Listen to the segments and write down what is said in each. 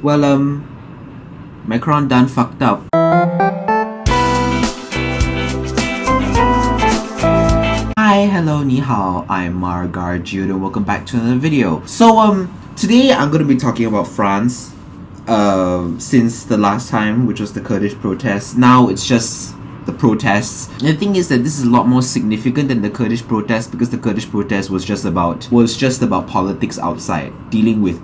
Well, Macron done fucked up. Hi, hello, ni hao. I'm Margar Jude and welcome back to another video. So, today I'm going to be talking about France. Since the last time, which was the Kurdish protests. Now it's just the protests. And the thing is that this is a lot more significant than the Kurdish protest, because the Kurdish protest was just about politics outside, dealing with,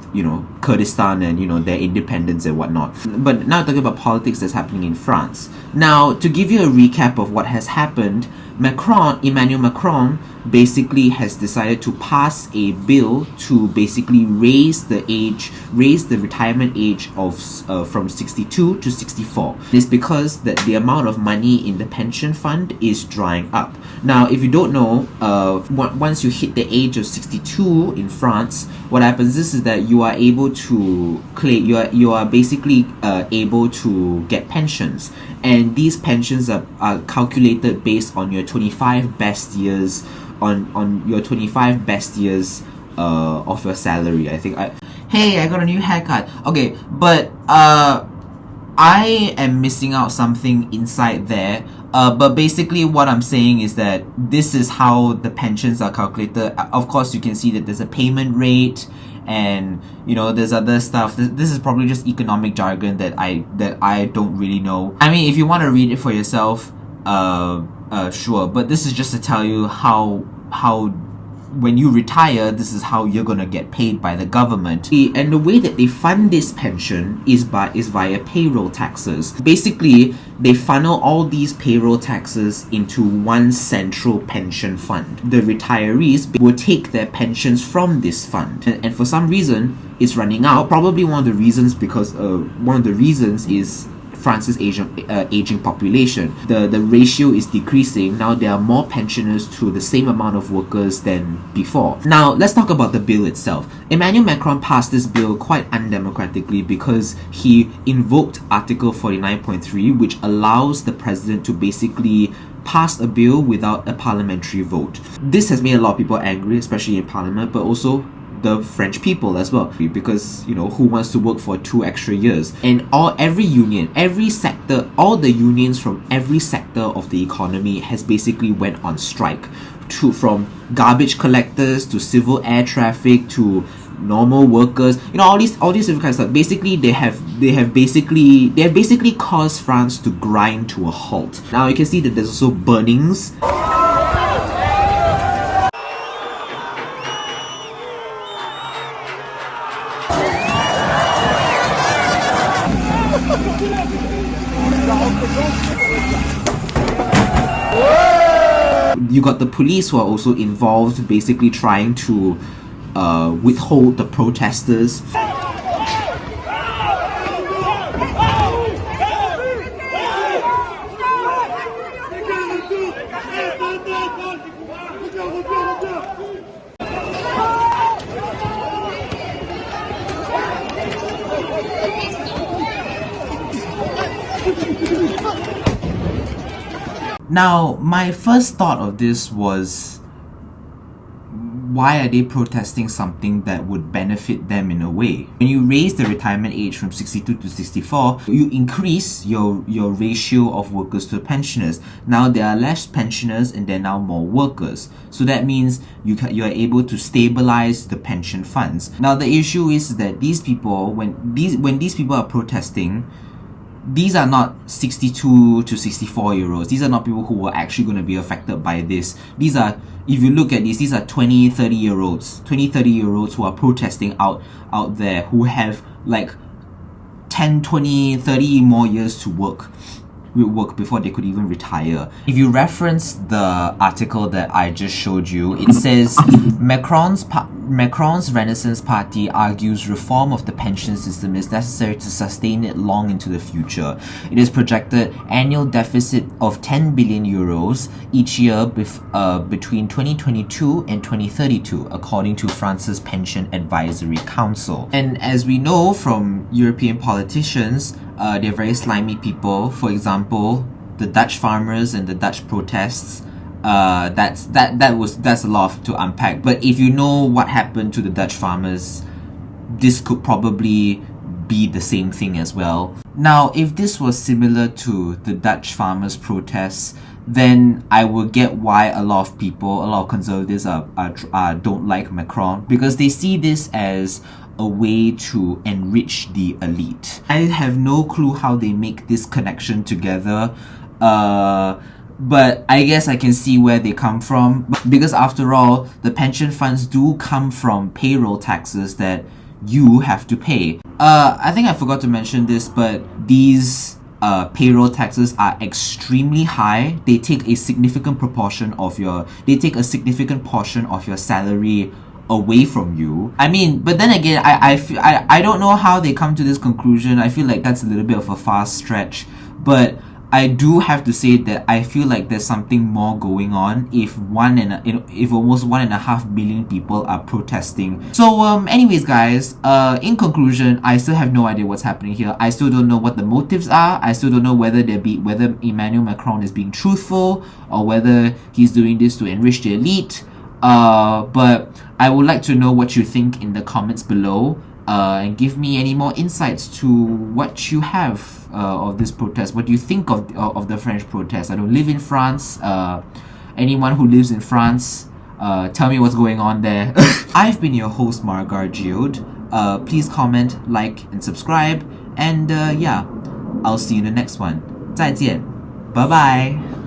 Kurdistan and, their independence and whatnot. But now talking about politics that's happening in France. Now, to give you a recap of what has happened, Emmanuel Macron basically has decided to pass a bill to basically raise the retirement age of from 62 to 64. It's because that the amount of money in the pension fund is drying up. Now, if you don't know, once you hit the age of 62 in France, what happens is that you are able to claim, you are basically able to get pensions, and these pensions are calculated based on your 25 best years on your 25 best years of your salary. Hey, I got a new haircut. Okay, but I am missing out something inside there. But basically what I'm saying is that this is how the pensions are calculated. Of course, you can see that there's a payment rate, and there's other stuff. This is probably just economic jargon that I don't really know. I mean, if you want to read it for yourself, sure, but this is just to tell you how when you retire, this is how you're gonna get paid by the government. And the way that they fund this pension is via payroll taxes. Basically, they funnel all these payroll taxes into one central pension fund. The retirees will take their pensions from this fund, and for some reason, it's running out. Probably one of the reasons is France's aging population. The ratio is decreasing. Now there are more pensioners to the same amount of workers than before. Now let's talk about the bill itself. Emmanuel Macron passed this bill quite undemocratically because he invoked Article 49.3, which allows the president to basically pass a bill without a parliamentary vote. This has made a lot of people angry, especially in parliament, but also the French people as well, because who wants to work for 2 extra years? And every union, every sector, all the unions from every sector of the economy has basically went on strike, from garbage collectors to civil air traffic to normal workers, all these different kinds of stuff. Basically, they have basically caused France to grind to a halt. Now you can see that there's also burnings. You got the police who are also involved, basically trying to withhold the protesters. Now, my first thought of this was, why are they protesting something that would benefit them in a way? When you raise the retirement age from 62 to 64, you increase your ratio of workers to pensioners. Now there are less pensioners and there are now more workers. So that means you are able to stabilize the pension funds. Now the issue is that these people, when these people are protesting, these are not 62 to 64 year olds. These are not people who are actually going to be affected by this. These are, if you look at these are 20, 30 year olds who are protesting out there, who have like 10, 20, 30 more years to work before they could even retire. If you reference the article that I just showed you, it says Macron's Renaissance Party argues reform of the pension system is necessary to sustain it long into the future. It is projected annual deficit of 10 billion euros each year between 2022 and 2032, according to France's Pension Advisory Council. And as we know from European politicians, they're very slimy people. For example, the Dutch farmers and the Dutch protests. That's a lot to unpack. But if you know what happened to the Dutch farmers, this could probably be the same thing as well. Now, if this was similar to the Dutch farmers' protests, then I will get why a lot of people, a lot of conservatives don't like Macron, because they see this as a way to enrich the elite. I have no clue how they make this connection together, but I guess I can see where they come from, because after all, the pension funds do come from payroll taxes that you have to pay. I think I forgot to mention this, but these payroll taxes are extremely high. They take a significant portion of your salary away from you. I mean, but then again, I don't know how they come to this conclusion. I feel like that's a little bit of a fast stretch, but I do have to say that I feel like there's something more going on if almost 1.5 billion people are protesting. So anyways guys, in conclusion, I still have no idea what's happening here. I still don't know what the motives are. I still don't know whether Emmanuel Macron is being truthful or whether he's doing this to enrich the elite. But I would like to know what you think in the comments below. And give me any more insights to what you have of this protest. What do you think of the French protest? I don't live in France. Anyone who lives in France, tell me what's going on there. I've been your host, Margar Geode. Please comment, like, and subscribe. And yeah, I'll see you in the next one. 再见. Bye bye.